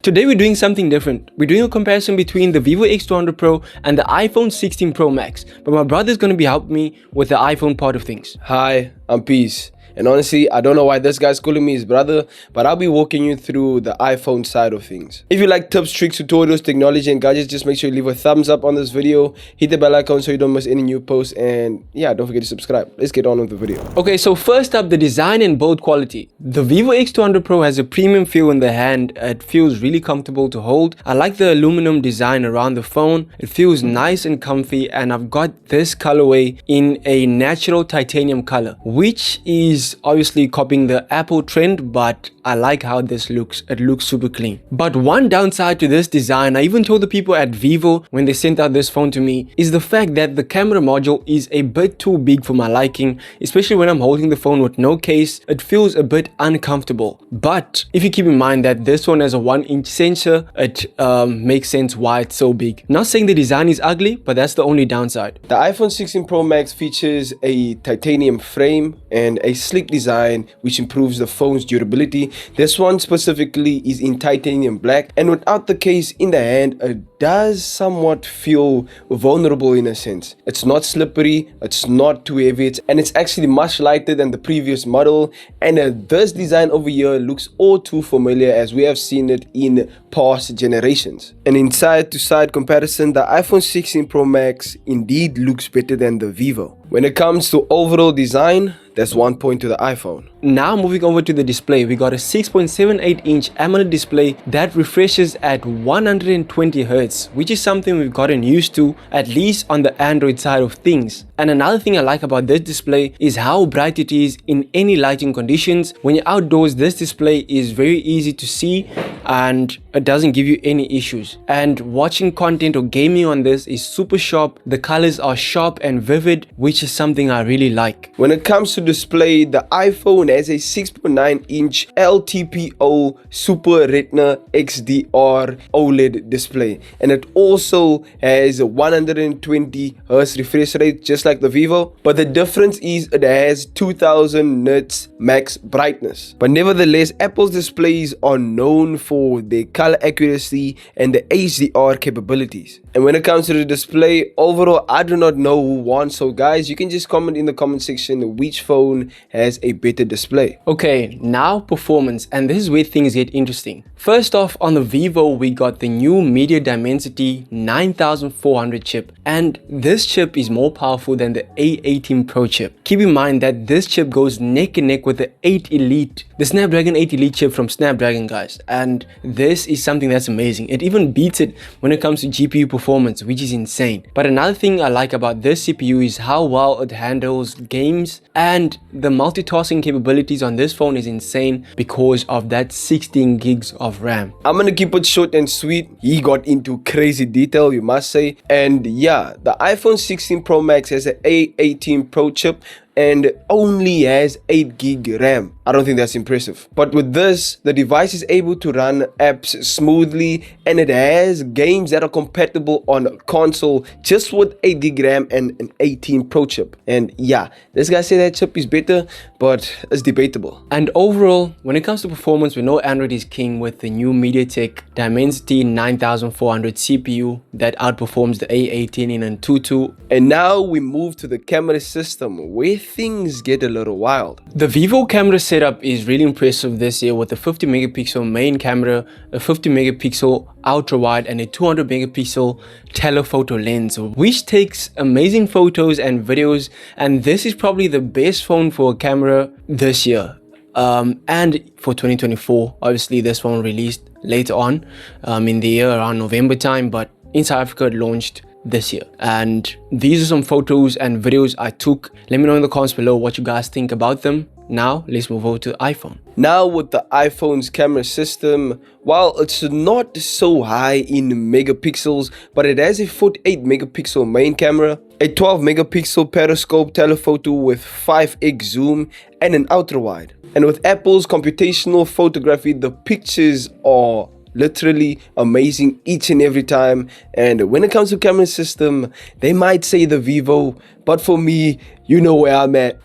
Today we're doing something different. We're doing a comparison between the VIVO X200 Pro and the iPhone 16 Pro Max. But my brother's going to be helping me with the iPhone part of things. Hi, I'm Peace. And honestly, I don't know why this guy's calling me his brother, but I'll be walking you through the iPhone side of things. If you like tips, tricks, tutorials, technology, and gadgets, just make sure you leave a thumbs up on this video, hit the bell icon so you don't miss any new posts, and yeah, don't forget to subscribe. Let's get on with the video. Okay, so first up, the design and build quality. The VIVO X200 Pro has a premium feel in the hand. It feels really comfortable to hold. I like the aluminum design around the phone. It feels nice and comfy, and I've got this colorway in a natural titanium color, which is obviously copying the Apple trend, but I like how this looks. It looks super clean. But one downside to this design, I even told the people at Vivo when they sent out this phone to me, is the fact that the camera module is a bit too big for my liking, especially when I'm holding the phone with no case. It feels a bit uncomfortable. But if you keep in mind that this one has a 1-inch sensor, it makes sense why it's so big. Not saying the design is ugly, but that's the only downside. The iPhone 16 Pro Max features a titanium frame and a sleek design which improves the phone's durability. This one specifically is in titanium black, and without the case in the hand, it does somewhat feel vulnerable in a sense. It's not slippery, it's not too heavy, and it's actually much lighter than the previous model. And this design over here looks all too familiar as we have seen it in past generations. And in side-to-side comparison, the iPhone 16 Pro Max indeed looks better than the Vivo. When it comes to overall design, that's one point to the iPhone. Now moving over to the display, we got a 6.78-inch AMOLED display that refreshes at 120 Hz, which is something we've gotten used to, at least on the Android side of things. And another thing I like about this display is how bright it is in any lighting conditions. When you're outdoors, this display is very easy to see and it doesn't give you any issues. And watching content or gaming on this is super sharp. The colors are sharp and vivid, which is something I really like. When it comes to display, the iPhone has a 6.9-inch LTPO Super Retina XDR OLED display, and it also has a 120 Hz refresh rate just like the Vivo, but the difference is it has 2000 nits max brightness. But nevertheless, Apple's displays are known for their color accuracy and the HDR capabilities. And when it comes to the display, overall, I do not know who won. So guys, you can just comment in the comment section which phone has a better display. Okay, now performance, and this is where things get interesting. First off, on the Vivo, we got the new Media Dimensity 9400 chip, and this chip is more powerful than the A18 Pro chip. Keep in mind that this chip goes neck and neck with the 8 Elite, the Snapdragon 8 Elite chip from Snapdragon, guys, and this is something that's amazing. It even beats it when it comes to GPU performance, which is insane. But another thing I like about this CPU is how well it handles games, and the multitasking capabilities on this phone is insane because of that 16 gigs of RAM. I'm gonna keep it short and sweet. He got into crazy detail, you must say. And yeah, the iPhone 16 Pro Max has an A18 Pro chip and only has 8 gig RAM. I don't think that's impressive. But with this, the device is able to run apps smoothly, and it has games that are compatible on console just with 8 gig RAM and an 18 Pro chip. And yeah, this guy said that chip is better, but it's debatable. And overall, when it comes to performance, we know Android is king with the new MediaTek Dimensity 9400 CPU that outperforms the A18 in Antutu. And now we move to the camera system, where things get a little wild. The Vivo camera setup is really impressive this year with a 50 megapixel main camera, a 50 megapixel ultra wide, and a 200 megapixel telephoto lens, which takes amazing photos and videos. And this is probably the best phone for a camera this year. And for 2024, obviously this phone released later on in the year around November time, but in South Africa it launched this year. And these are some photos and videos I took. Let me know in the comments below what you guys think about them. Now let's move over to the iPhone. Now with the iPhone's camera system, while it's not so high in megapixels, but it has a 48 megapixel main camera, a 12 megapixel periscope telephoto with 5x zoom, and an ultra wide. And with Apple's computational photography, the pictures are literally amazing each and every time. And when it comes to camera system, they might say the Vivo, but for me, you know where I'm at.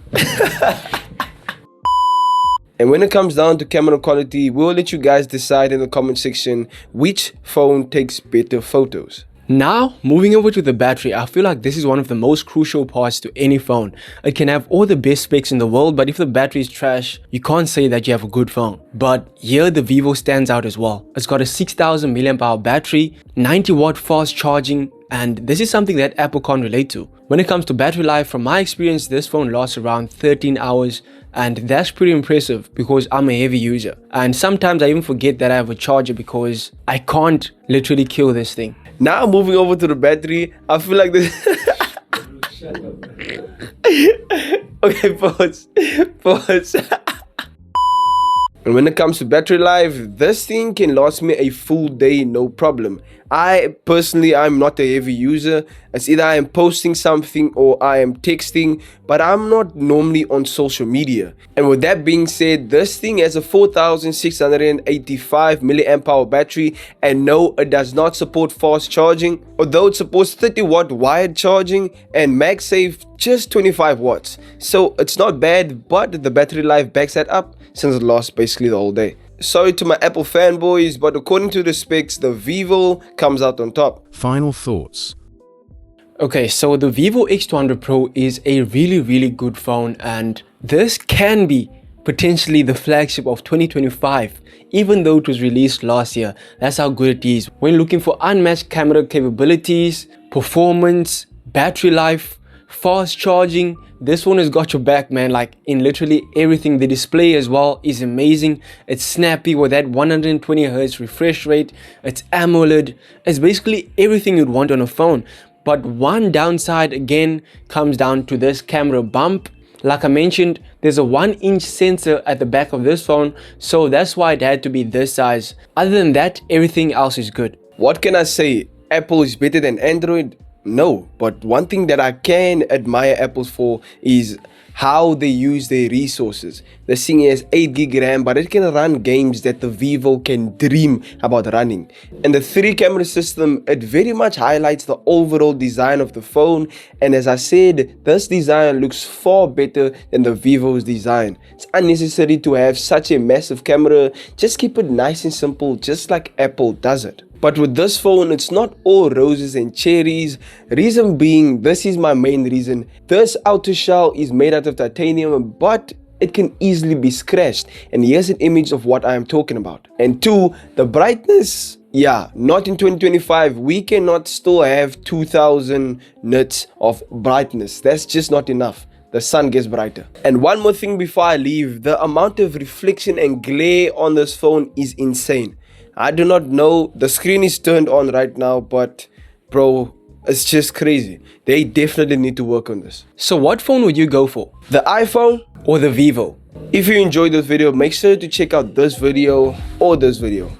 And when it comes down to camera quality, we'll let you guys decide in the comment section which phone takes better photos. Now, moving over to the battery, I feel like this is one of the most crucial parts to any phone. It can have all the best specs in the world, but if the battery is trash, you can't say that you have a good phone. But here the Vivo stands out as well. It's got a 6000 mAh battery, 90 watt fast charging, and this is something that Apple can't relate to. When it comes to battery life, from my experience, this phone lasts around 13 hours, and that's pretty impressive because I'm a heavy user. And sometimes I even forget that I have a charger because I can't literally kill this thing. Now moving over to the battery, I feel like this. Okay, pause. And when it comes to battery life, this thing can last me a full day, no problem. I'm not a heavy user. It's either I am posting something or I am texting, but I'm not normally on social media. And with that being said, this thing has a 4685 mAh battery, and no, it does not support fast charging, although it supports 30 watt wired charging and MagSafe just 25 watts. So it's not bad, but the battery life backs that up since it lasts basically the whole day. Sorry to my Apple fanboys, but according to the specs, the Vivo comes out on top. Final thoughts. Okay, so the VIVO X200 Pro is a really good phone, and this can be potentially the flagship of 2025, even though it was released last year. That's how good it is. When looking for unmatched camera capabilities, performance, battery life, fast charging, this one has got your back, man. Like in literally everything. The display as well is amazing. It's snappy with that 120Hz refresh rate. It's AMOLED. It's basically everything you'd want on a phone. But one downside again comes down to this camera bump. Like I mentioned, there's a 1-inch sensor at the back of this phone, so that's why it had to be this size. Other than that, everything else is good. What can I say? Apple is better than Android? No, but one thing that I can admire Apple for is how they use their resources. This thing has 8 GB RAM, but it can run games that the Vivo can dream about running. And the 3-camera system, it very much highlights the overall design of the phone. And as I said, this design looks far better than the Vivo's design. It's unnecessary to have such a massive camera. Just keep it nice and simple, just like Apple does it. But with this phone, it's not all roses and cherries. Reason being, this is my main reason. This outer shell is made out of titanium, but it can easily be scratched. And here's an image of what I am talking about. And 2, the brightness. Yeah, not in 2025. We cannot still have 2000 nits of brightness. That's just not enough. The sun gets brighter. And one more thing before I leave, the amount of reflection and glare on this phone is insane. I do not know, the screen is turned on right now, but bro, it's just crazy. They definitely need to work on this. So what phone would you go for? The iPhone or the Vivo? If you enjoyed this video, make sure to check out this video or this video.